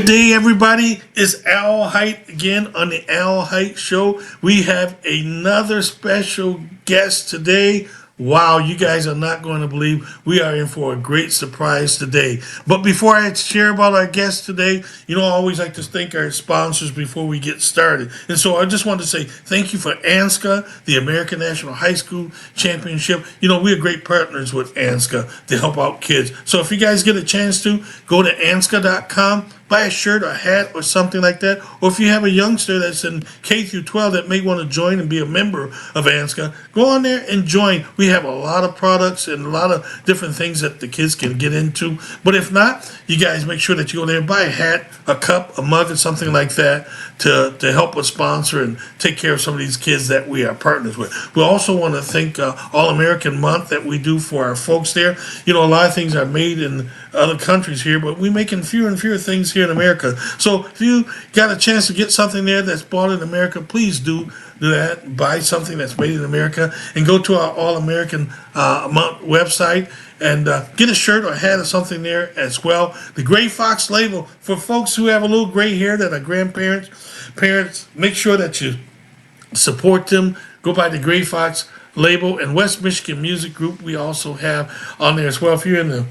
Good day, everybody. It's Al Hight again on the Hight Show. We have another special guest today. Wow, you guys are not going to believe we are in for a great surprise today. But before I share about our guest today, I always like to thank our sponsors before we get started. And so I just want to say thank you for ANHSCA, the American National High School Championship. We're great partners with ANHSCA to help out kids. So if you guys get a chance to, go to ANHSCA.com, buy a shirt or a hat or something like that. Or if you have a youngster that's in K through 12 that may want to join and be a member of ANHSCA, go on there and join. We have a lot of products and a lot of different things that the kids can get into. But if not, you guys make sure that you go there and buy a hat, a cup, a mug, or something like that to help us sponsor and take care of some of these kids that we are partners with. We also want to thank All American Month that we do for our folks there. A lot of things are made in other countries here, but we're making fewer and fewer things here in America. So if you got a chance to get something there that's bought in America, please do that. Buy something that's made in America and go to our All American Month website and get a shirt or a hat or something there as well. The Gray Fox label for folks who have a little gray hair that are grandparents, parents, make sure that you support them. Go buy the Gray Fox label. And West Michigan Music Group we also have on there as well. If you're in the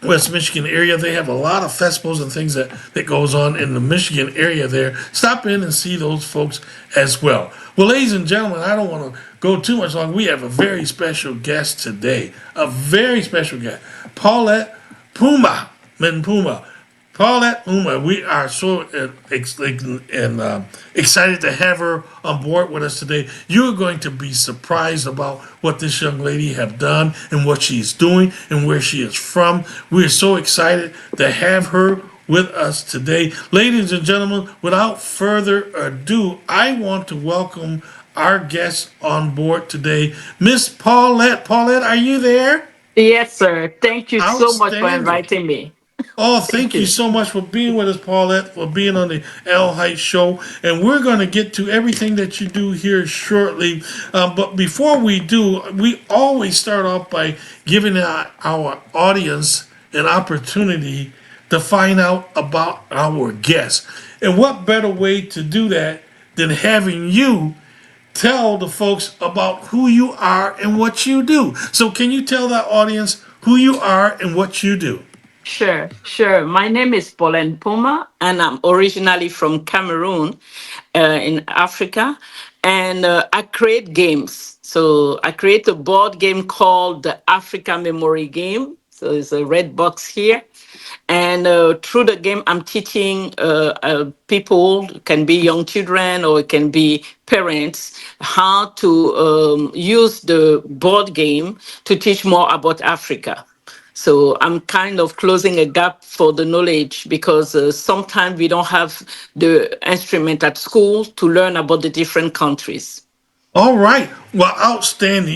West Michigan area, they have a lot of festivals and things that goes on in the Michigan area there. Stop in and see those folks as well. Well, ladies and gentlemen, I don't want to go too much long. We have a very special guest today. A very special guest. Paulette Mpouma. Paulette Mpouma, we are so excited to have her on board with us today. You're going to be surprised about what this young lady have done and what she's doing and where she is from. We are so excited to have her with us today. Ladies and gentlemen, without further ado, I want to welcome our guest on board today, Miss Paulette. Paulette, are you there? Yes, sir. Thank you so much for Outstanding. inviting me. Oh, thank you so much for being with us, Paulette, for being on the Hight Show. And we're going to get to everything that you do here shortly. But before we do, we always start off by giving our audience an opportunity to find out about our guests. And what better way to do that than having you tell the folks about who you are and what you do? So can you tell the audience who you are and what you do? Sure, sure. My name is Paulette Mpouma, and I'm originally from Cameroon, in Africa. And I create games. So I create a board game called the Africa Memory Game. So it's a red box here. And through the game, I'm teaching people, it can be young children or it can be parents, how to use the board game to teach more about Africa. So I'm kind of closing a gap for the knowledge because sometimes we don't have the instrument at school to learn about the different countries. All right. Well, outstanding.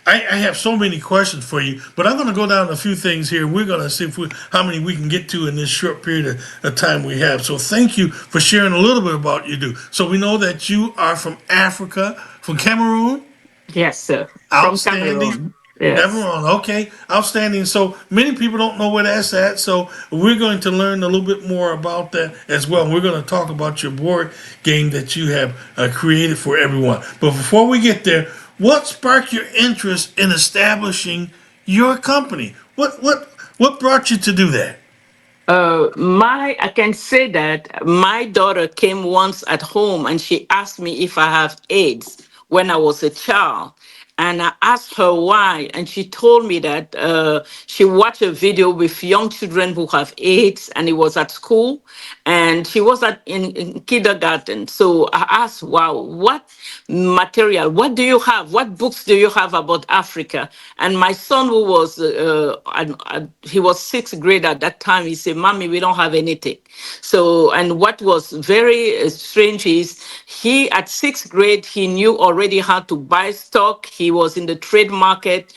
I have so many questions for you, but I'm going to go down a few things here. We're going to see how many we can get to in this short period of time we have. So thank you for sharing a little bit about what you do. So we know that you are from Africa, from Cameroon. Yes, sir. From Outstanding. Cameroon. Yes. Cameroon, okay, outstanding. So many people don't know where that's at. So we're going to learn a little bit more about that as well. We're going to talk about your board game that you have created for everyone. But before we get there, what sparked your interest in establishing your company? What brought you to do that? I can say that my daughter came once at home and she asked me if I have AIDS when I was a child. And I asked her why, and she told me that she watched a video with young children who have AIDS, and it was at school, and she was in kindergarten. So I asked, "Wow, what material? What do you have? What books do you have about Africa?" And my son, who was he was sixth grade at that time, he said, "Mommy, we don't have anything." So, and what was very strange is he at sixth grade he knew already how to buy stock. He was in the trade market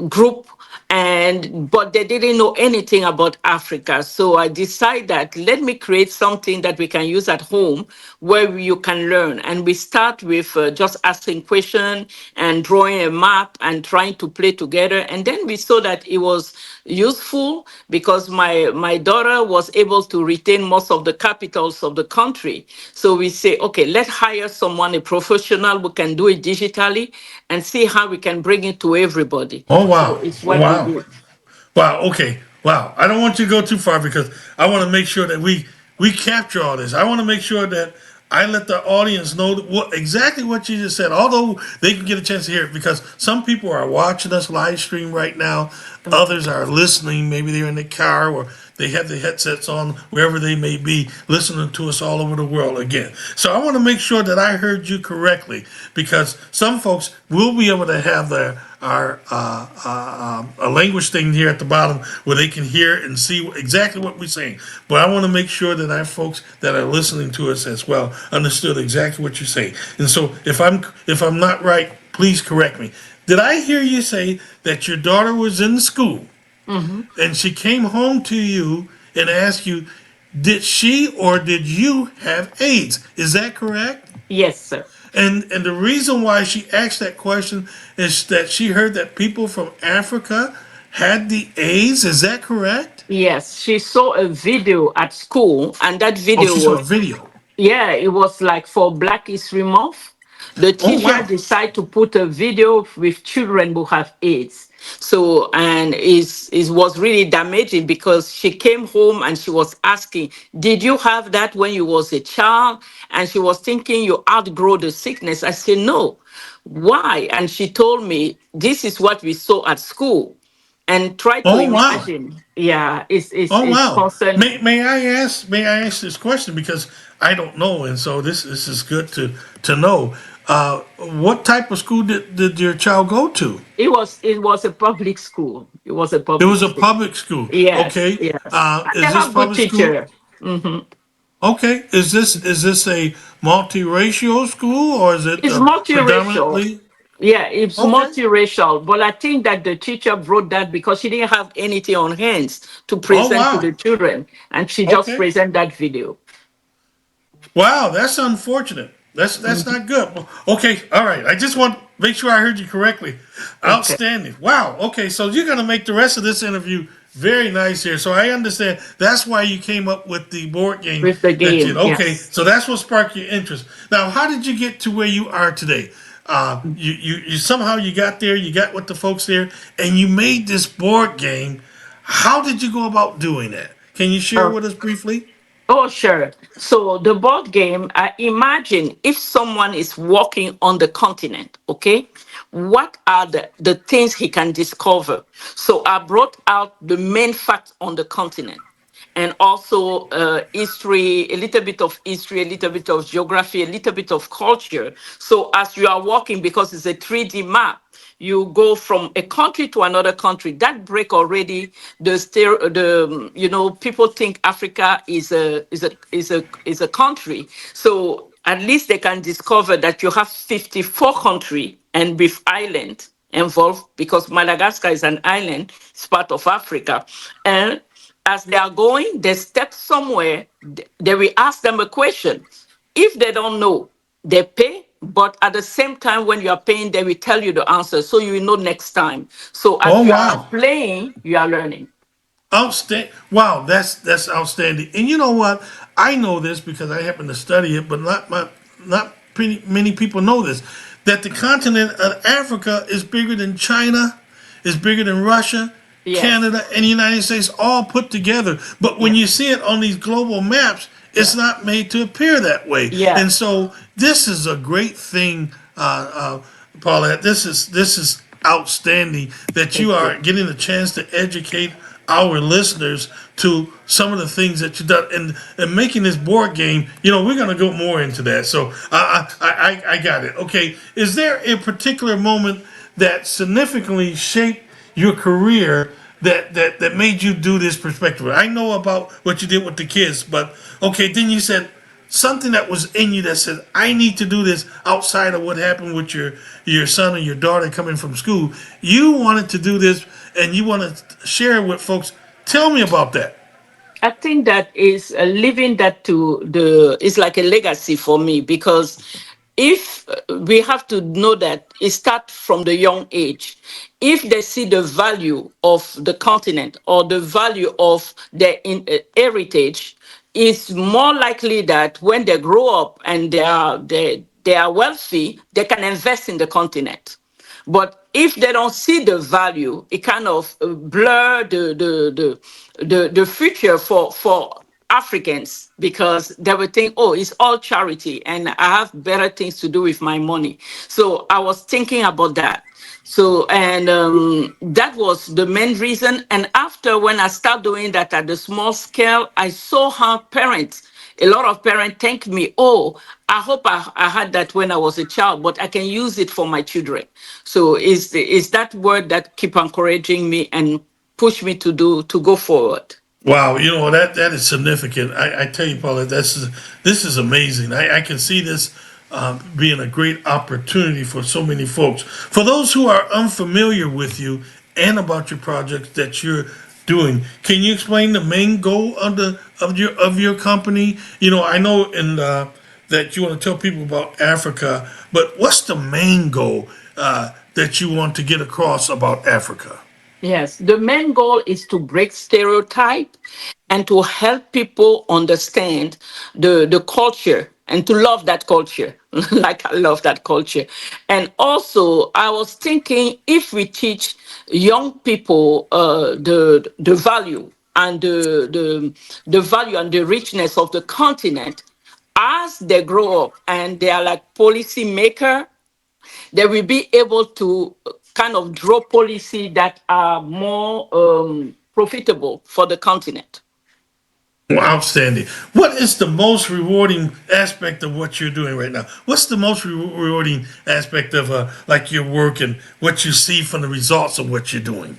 group, and but they didn't know anything about Africa. So I decided that let me create something that we can use at home where you can learn. And we start with just asking questions and drawing a map and trying to play together. And then we saw that it was useful because my daughter was able to retain most of the capitals of the country. So we say, okay, let's hire someone, a professional who can do it digitally, and see how we can bring it to everybody. Oh So wow, it's what we wow. did. Wow. Okay. Wow. I don't want you to go too far because I want to make sure that we capture all this. I want to make sure that I let the audience know what exactly what you just said. Although they can get a chance to hear it because some people are watching us live stream right now. Okay. Others are listening. Maybe they're in the car or they have the headsets on wherever they may be listening to us all over the world again. So I want to make sure that I heard you correctly because some folks will be able to have their our a language thing here at the bottom where they can hear and see exactly what we're saying. But I want to make sure that our folks that are listening to us as well understood exactly what you're saying. And so if I'm not right, please correct me. Did I hear you say that your daughter was in school Mhm. and she came home to you and asked you, did she or did you have AIDS? Is that correct? Yes, sir. And the reason why she asked that question is that she heard that people from Africa had the AIDS. Is that correct? Yes, she saw a video at school, and that Oh, video she saw a was, video. yeah, it was like for Black History Month. The Oh teacher wow. decided to put a video with children who have AIDS. So, and it was really damaging because she came home and she was asking, did you have that when you was a child? And she was thinking you outgrow the sickness. I said, no. Why? And she told me, this is what we saw at school. And try to Oh wow. imagine, yeah, Oh it's wow. concern. May I ask this question because I don't know and so this is good to know. What type of school did your child go to? It was a public school. It was a It public was a school. public school. Yes, Okay. yes. And they Is this have good public school? teacher. Hmm. Okay. Is this a multiracial school or is it It's multiracial. predominantly? Yeah, it's Okay. multiracial. But I think that the teacher brought that because she didn't have anything on hands to Oh present to wow. the children, and she just Okay. present that video. Wow, that's unfortunate. That's Mhm. not good. Okay, all right. I just want to make sure I heard you correctly. Okay, Outstanding. Wow. Okay, so you're gonna make the rest of this interview very nice here. So I understand that's why you came up with the board game with the that you. game, Okay, yes. so that's what sparked your interest. Now, how did you get to where you are today? You somehow you got there. You got with the folks there, and you made this board game. How did you go about doing that? Can you share with us briefly? Oh, sure. So the board game, imagine if someone is walking on the continent, okay? What are the things he can discover? So I brought out the main facts on the continent and also history, a little bit of history, a little bit of geography, a little bit of culture. So as you are walking, because it's a 3D map, you go from a country to another country. That break already people think Africa is a country. So at least they can discover that you have 54 country and with island involved because Madagascar is an island, it's part of Africa. And as they are going, they step somewhere, they will ask them a question. If they don't know, they pay, but at the same time, when you are paying, they will tell you the answer so you will know next time. So as Oh you are wow. playing, you are learning. Outstanding! Wow, that's outstanding. And you know what? I know this because I happen to study it, but not many people know this. That the continent of Africa is bigger than China, is bigger than Russia, Yes, Canada, and the United States all put together. But when yeah, you see it on these global maps, it's yeah, not made to appear that way. yeah, And so this is a great thing, Paulette. This is outstanding that you thank you. are getting a chance to educate our listeners to some of the things that you've done and making this board game. We're going to go more into that. So I got it. Okay, is there a particular moment that significantly shaped your career that made you do this perspective? I know about what you did with the kids, but okay, then you said something that was in you that said, I need to do this outside of what happened with your son or your daughter coming from school. You wanted to do this and you want to share it with folks. Tell me about that. I think that is living that to the is like a legacy for me, because if we have to know that it starts from the young age. If they see the value of the continent or the value of their heritage, it's more likely that when they grow up and they are wealthy, they can invest in the continent. But if they don't see the value, it kind of blur the future for Africans, because they would think, oh, it's all charity and I have better things to do with my money. So I was thinking about that. So, and that was the main reason. And after, when I started doing that at the small scale, I saw how a lot of parents thank me. Oh, I hope I had that when I was a child, but I can use it for my children. So is that word that keep encouraging me and push me to go forward. Wow, you know that is significant. I tell you, Paula, this is amazing. I can see this being a great opportunity for so many folks. For those who are unfamiliar with you and about your projects that you're doing, can you explain the main goal of your company? You know, I know that you want to tell people about Africa, but what's the main goal that you want to get across about Africa? Yes, the main goal is to break stereotype and to help people understand the culture and to love that culture, like I love that culture. And also, I was thinking, if we teach young people the value and the value and the richness of the continent, as they grow up and they are like policy maker, they will be able to kind of draw policy that are more profitable for the continent. Outstanding. What is the most rewarding aspect of what you're doing right now? What's the most rewarding aspect of like your work and what you see from the results of what you're doing?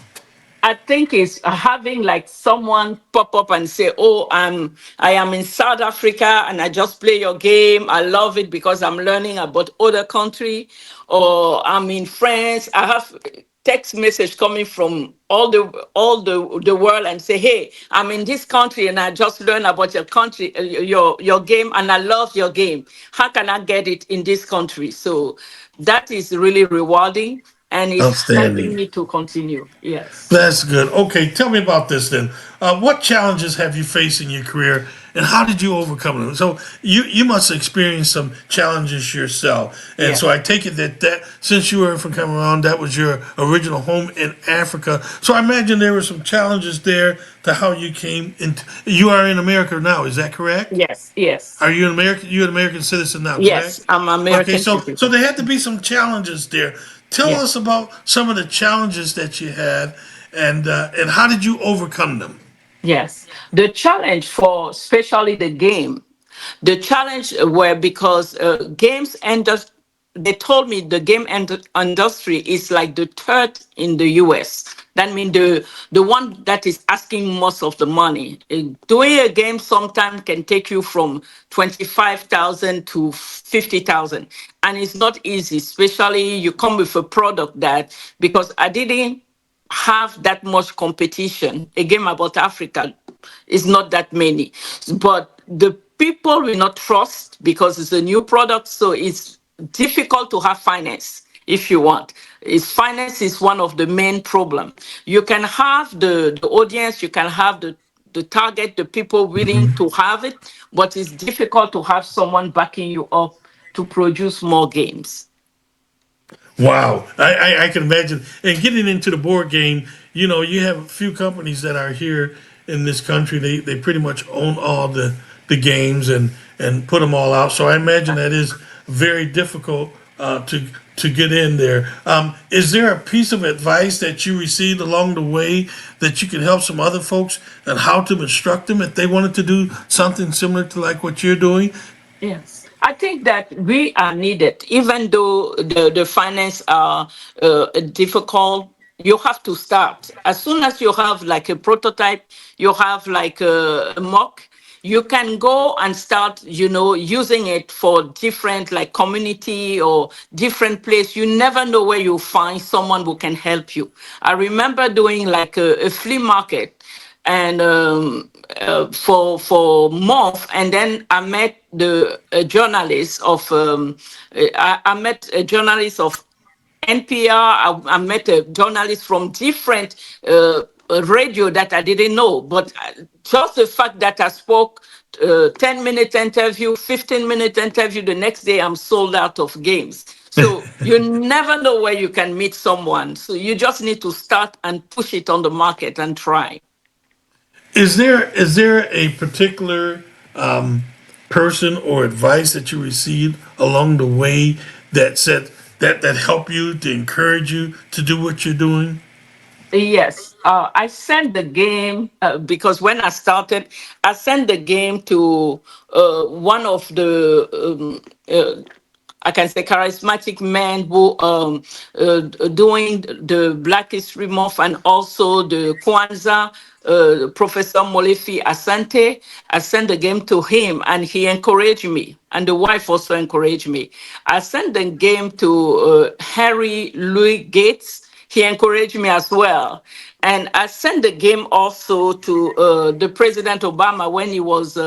I think it's having like someone pop up and say, "Oh, I am in South Africa and I just play your game. I love it because I'm learning about other country." Or I'm in France. I have text message coming from all the world and say, "Hey, I'm in this country and I just learned about your country, your game, and I love your game. How can I get it in this country?" So that is really rewarding and it's helping Outstanding. me to continue. Yes. That's good. Okay, tell me about this then. What challenges have you faced in your career, and how did you overcome them? So you must experience some challenges yourself, and Yeah. so I take it that since you were from Cameroon, that was your original home in Africa. So I imagine there were some challenges there to how you came into. You are in America now, is that correct? Yes. Yes. Are you an American? You're an American citizen now, Yes. correct? I'm Okay, American so citizen. there had to be some challenges there. Tell Yeah. us about some of the challenges that you had, and how did you overcome them? Yes. The challenge for especially the game, the challenge were because games industry, they told me the industry is like the third in the US. That means the one that is asking most of the money. Doing a game sometimes can take you from 25,000 to 50,000. And it's not easy, especially you come with a product that, because I didn't have that much competition. A game about Africa is not that many, but the people will not trust because it's a new product. So it's difficult to have finance if you want. Is finance is one of the main problem. You can have the audience, you can have the target, the people willing to have it, but it's difficult to have someone backing you up to produce more games. Wow, I can imagine. And getting into the board game, you know, you have a few companies that are here in this country. They pretty much own all the games and put them all out. So I imagine that is very difficult to get in there. Is there a piece of advice that you received along the way that you could help some other folks on how to instruct them if they wanted to do something similar to like what you're doing? Yes, I think that we are needed, even though the finance are difficult. You have to start as soon as you have like a prototype, you have like a mock. you can go and start, using it for different like community or different place. You never know where you find someone who can help you. I remember doing like a flea market and for month, and then I met the journalist of I met a journalist of NPR. I met a journalist from different radio that I didn't know, but just the fact that I spoke 10-minute interview, 15-minute interview, the next day I'm sold out of games. So you never know where you can meet someone. So you just need to start and push it on the market and try. Is there a particular person or advice that you received along the way that said that helped you to encourage you to do what you're doing? Yes, I sent the game because when I started, I sent the game to one of the I can say charismatic men who doing the Black History Month and also the Kwanzaa, Professor Molefi Asante. I sent the game to him and he encouraged me. And the wife also encouraged me. I sent the game to Harry Louis Gates. He encouraged me as well. And I sent the game also to the President Obama when he was,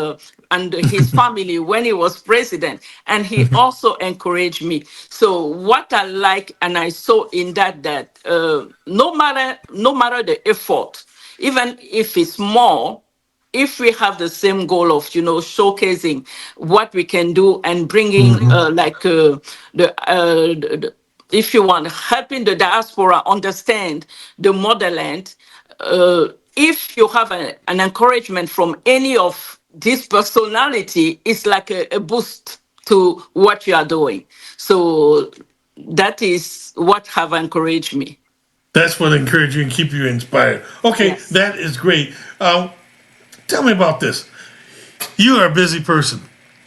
and his family when he was president. And he also encouraged me. So what I like, and I saw in that no matter the effort, even if it's small, if we have the same goal of showcasing what we can do and bringing the if you want helping the diaspora understand the motherland, if you have an encouragement from any of this personality, it's like a boost to what you are doing. So that is what have encouraged me. That's what encourage you and keep you inspired. Okay, Yes. that is great. Tell me about this. You are a busy person,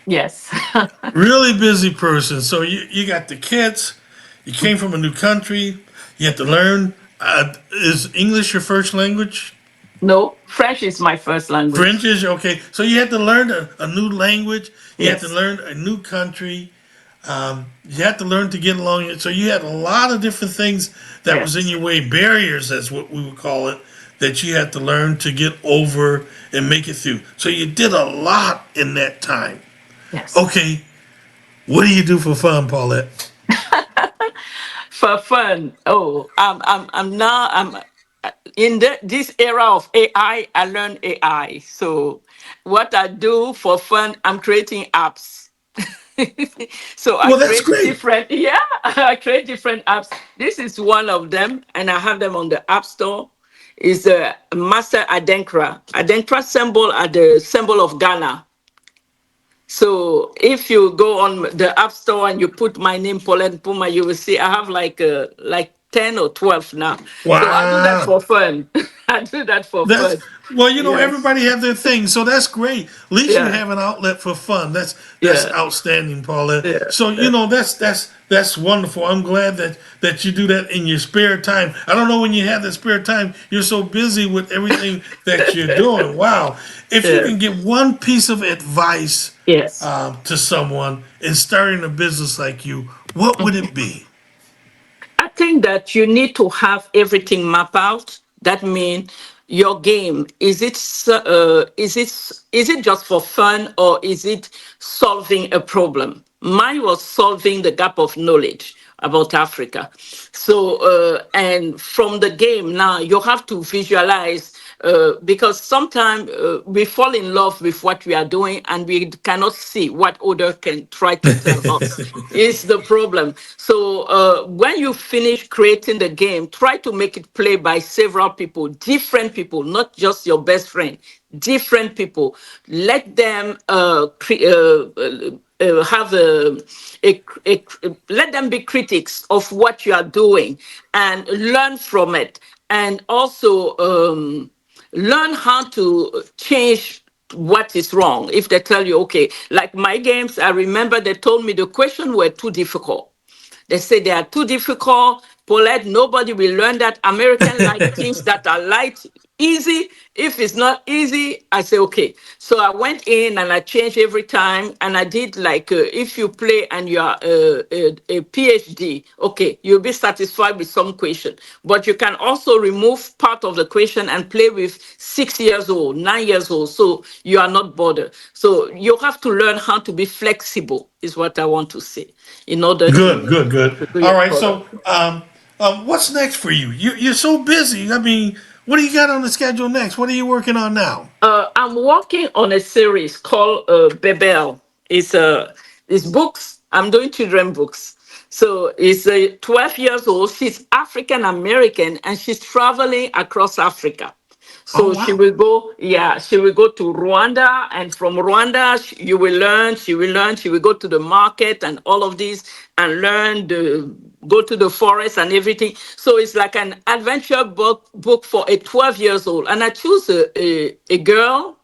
Yes. really busy person. So you got the kids. You came from a new country. You have to learn. Is English your first language? No, French is my first French language. is okay. So you had to learn a new language. You had to Yes. learn a new country. You had to learn to get along. So you had a lot of different things that was in Yes. your way, barriers, that's what we would call it, that you had to learn to get over and make it through. So you did a lot in that time. Yes. Okay, what do you do for fun, Paulette? For fun. Oh, I'm now in this era of AI. I learn AI. So what I do for fun, I'm creating apps. So I Well, that's create great. different, yeah, I create different apps. This is one of them, and I have them on the App Store. Is the Master Adenkra. Adenkra symbol are the symbol of Ghana. So if you go on the App Store and you put my name, Paulette Mpouma, you will see I have like 10 or 12 now. So I do that Wow. for fun. I do that for That's fun. well, Yes. everybody have their thing, so that's great. At least you Yeah. have an outlet for fun. That's Yeah. outstanding, Paulette. Yeah. So that's wonderful. I'm glad that you do that in your spare time. I don't know when you have that spare time. You're so busy with everything that you're doing. Wow! If you Yeah. can give one piece of advice Yes. to someone in starting a business like you, what would it be? I think that you need to have everything mapped out. That means your game is it just for fun or is it solving a problem? Mine was solving the gap of knowledge about Africa. So and from the game now you have to visualize because sometimes we fall in love with what we are doing and we cannot see what other can try to tell us. Is the problem. So when you finish creating the game, try to make it play by several people, different people, not just your best friend, different people. Let them have let them be critics of what you are doing and learn from it, and also learn how to change what is wrong. If they tell you, okay, like my games, I remember they told me the questions were too difficult. They say they are too difficult. Paulette, nobody will learn that. American like things that are light. easy. If it's not easy, I say okay. So I went in and I changed every time, and I did like if you play and you are a PhD, okay, you'll be satisfied with some question, but you can also remove part of the question and play with 6 years old, 9 years old, so you are not bothered. So you have to learn how to be flexible, is what I want to say, in order Good, good, good. to do All your right. product. So, what's next for you? You're so busy. I mean, what do you got on the schedule next? What are you working on now? I'm working on a series called Bebel. It's books. I'm doing children books. So it's 12 years old. She's African American and she's traveling across Africa. Oh, So she wow. will go, yeah, she will go to Rwanda, and from Rwanda, you will learn, she will go to the market and all of this and learn go to the forest and everything. So it's like an adventure book for a 12 years old. And I choose a girl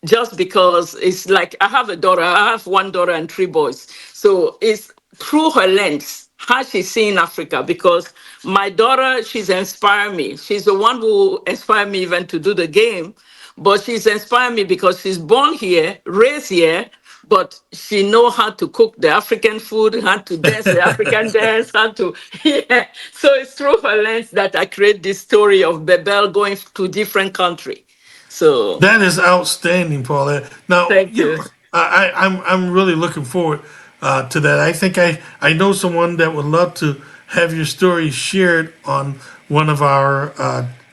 just because it's like I have a daughter, I have one daughter and three boys. So it's through her lens, how she's seeing Africa, because my daughter, she's inspired me. She's the one who inspired me even to do the game, but she's inspired me because she's born here, raised here, but she know how to cook the African food, how to dance the African dance, how to, yeah. So it's through her lens that I create this story of Bebel going to different country. So That is outstanding, Paulette. Now, thank you. I'm really looking forward to that. I think I know someone that would love to have your story shared on one of our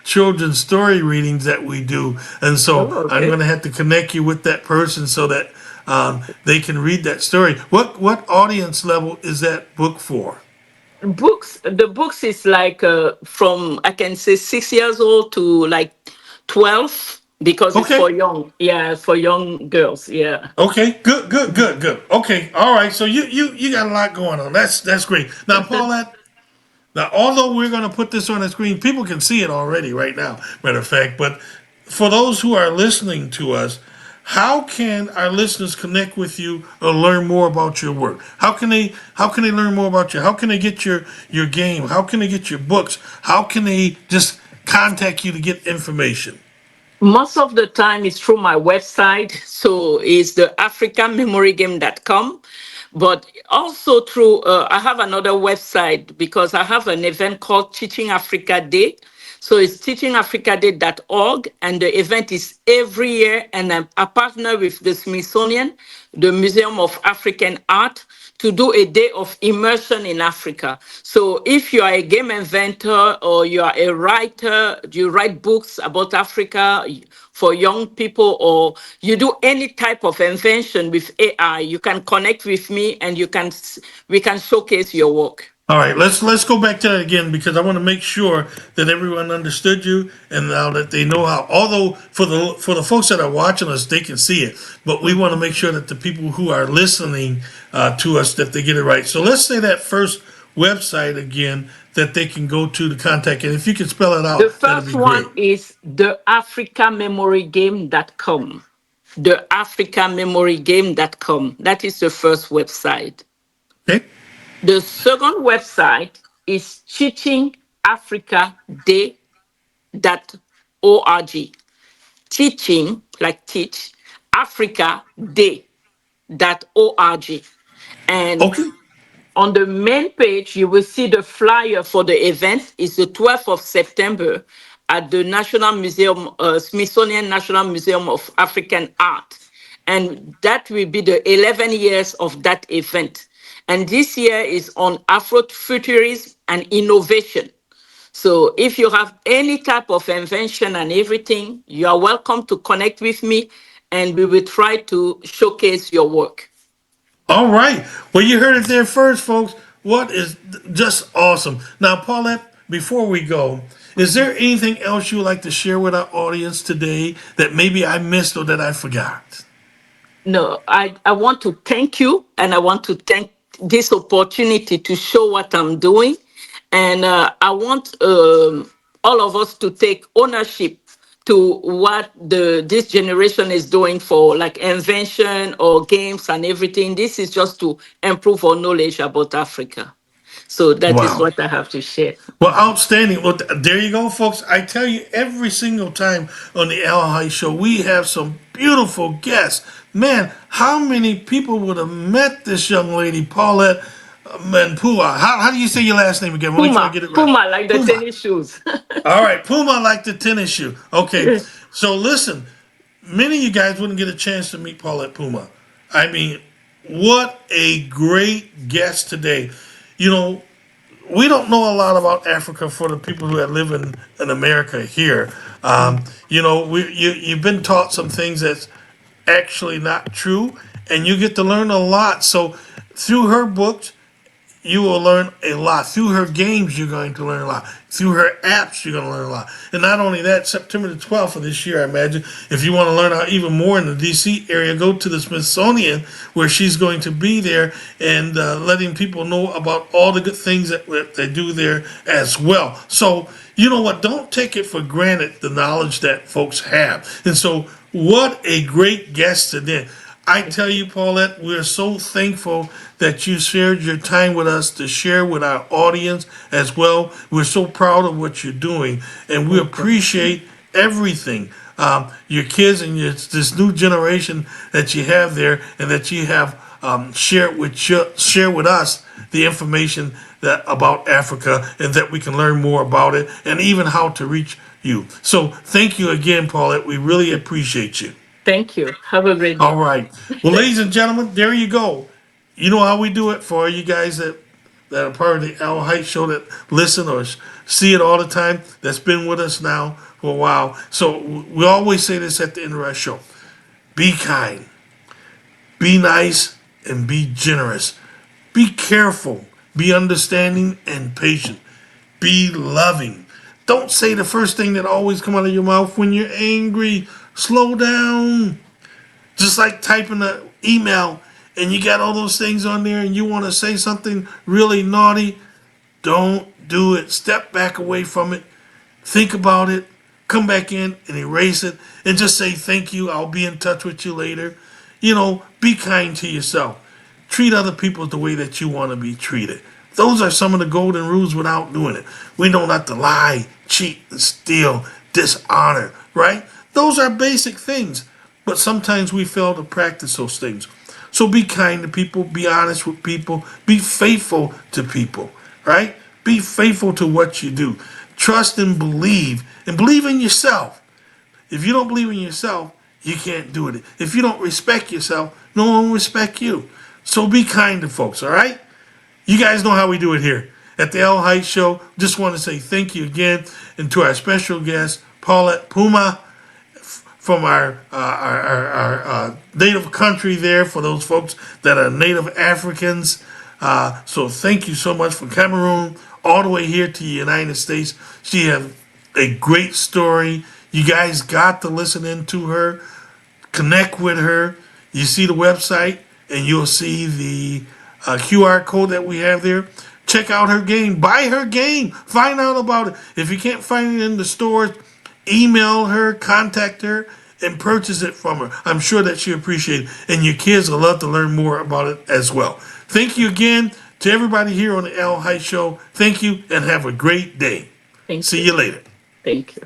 children's story readings that we do, and so Oh, I'm okay. going to have to connect you with that person so that they can read that story. What audience level is that book for? The books is like from I can say 6 years old to like 12 because it's Okay. for young, yeah, for young girls, yeah. Okay, good, good, good, good. Okay, all right. So you got a lot going on. That's great. Now, Paulette. Now, although we're going to put this on the screen, people can see it already right now. Matter of fact, but for those who are listening to us, how can our listeners connect with you or learn more about your work? How can they learn more about you? How can they get your game? How can they get your books? How can they just contact you to get information? Most of the time it's through my website. So it's the africanmemorygame.com. But also through, I have another website because I have an event called Teaching Africa Day. So it's teachingafricaday.org, and the event is every year. And I partner with the Smithsonian, the Museum of African Art, to do a day of immersion in Africa. So if you are a game inventor or you are a writer, you write books about Africa for young people, or you do any type of invention with AI, you can connect with me and we can showcase your work. All right, let's go back to that again because I want to make sure that everyone understood you and now that they know how. Although for the folks that are watching us, they can see it, but we want to make sure that the people who are listening to us that they get it right. So let's say that first website again that they can go to contact it. If you can spell it out, The that'd first be great. one is theafricamemorygame.com. Theafricamemorygame.com. That is the first website. Okay. The second website is teachingafricaday.org. Teaching, like teach, africaday.org. And Okay. on the main page, you will see the flyer for the event. It's the 12th of September at the National Museum, Smithsonian National Museum of African Art. And that will be the 11 years of that event. And this year is on Afrofuturism and innovation. So if you have any type of invention and everything, you are welcome to connect with me and we will try to showcase your work. All right. Well, you heard it there first, folks. What is just awesome. Now, Paulette, before we go, is there anything else you would like to share with our audience today that maybe I missed or that I forgot? No, I want to thank you, and I want to thank this opportunity to show what I'm doing. And I want all of us to take ownership to what this generation is doing for like invention or games and everything. This is just to improve our knowledge about Africa. So that is Wow. what I have to share. Well, outstanding. Well, there you go, folks. I tell you, every single time on the Al Hight Show, we have some beautiful guests. Man, how many people would have met this young lady, Paulette Mpouma? How do you say your last name again? We'll make sure I Puma, get it right. Puma, like the Puma. tennis shoes. All right, Puma like the tennis shoe. Okay, so listen, many of you guys wouldn't get a chance to meet Paulette Puma. I mean, what a great guest today. You know, we don't know a lot about Africa for the people who live in America here. You know, you've been taught some things that's actually not true, and you get to learn a lot. So through her books, you will learn a lot. Through her games, you're going to learn a lot. Through her apps, you're going to learn a lot. And not only that, September the 12th of this year, I imagine, if you want to learn out even more in the D.C. area, go to the Smithsonian, where she's going to be there and letting people know about all the good things that they do there as well. So, you know what? Don't take it for granted, the knowledge that folks have. And so, what a great guest today. I tell you, Paulette, we're so thankful that you shared your time with us to share with our audience as well. We're so proud of what you're doing, and we appreciate everything. Your kids and this new generation that you have there, and that you have share with us the information that about Africa, and that we can learn more about it, and even how to reach you. So, thank you again, Paulette. We really appreciate you. Thank you. Have a great All day. right. Well, ladies and gentlemen, there you go. You know how we do it for you guys that are part of the Al Hight Show, that listen or see it all the time, that's been with us now for a while. So we always say this at the end of our show: be kind, be nice, and be generous. Be careful, be understanding and patient. Be loving. Don't say the first thing that always come out of your mouth when you're angry. Slow down. Just like typing an email and you got all those things on there and you want to say something really naughty, don't do it. Step back away from it. Think about it. Come back in and erase it and just say thank you. I'll be in touch with you later. You know, be kind to yourself. Treat other people the way that you want to be treated. Those are some of the golden rules without doing it. We know not to lie, cheat, and steal, dishonor, right? Those are basic things, but sometimes we fail to practice those things. So be kind to people, be honest with people, be faithful to people, right? Be faithful to what you do. Trust and believe in yourself. If you don't believe in yourself, you can't do it. If you don't respect yourself, no one will respect you. So be kind to folks, all right? You guys know how we do it here at the Al Hight Show. Just want to say thank you again, and to our special guest, Paulette Puma, from our native country there, for those folks that are native Africans. So thank you so much, from Cameroon all the way here to the United States. She has a great story. You guys got to listen in to her, connect with her. You see the website, and you'll see the QR code that we have there. Check out her game. Buy her game. Find out about it. If you can't find it in the stores, email her, contact her, and purchase it from her. I'm sure that she appreciates it. And your kids will love to learn more about it as well. Thank you again to everybody here on the Al Hight Show. Thank you, and have a great day. Thank See you. you later. Thank you.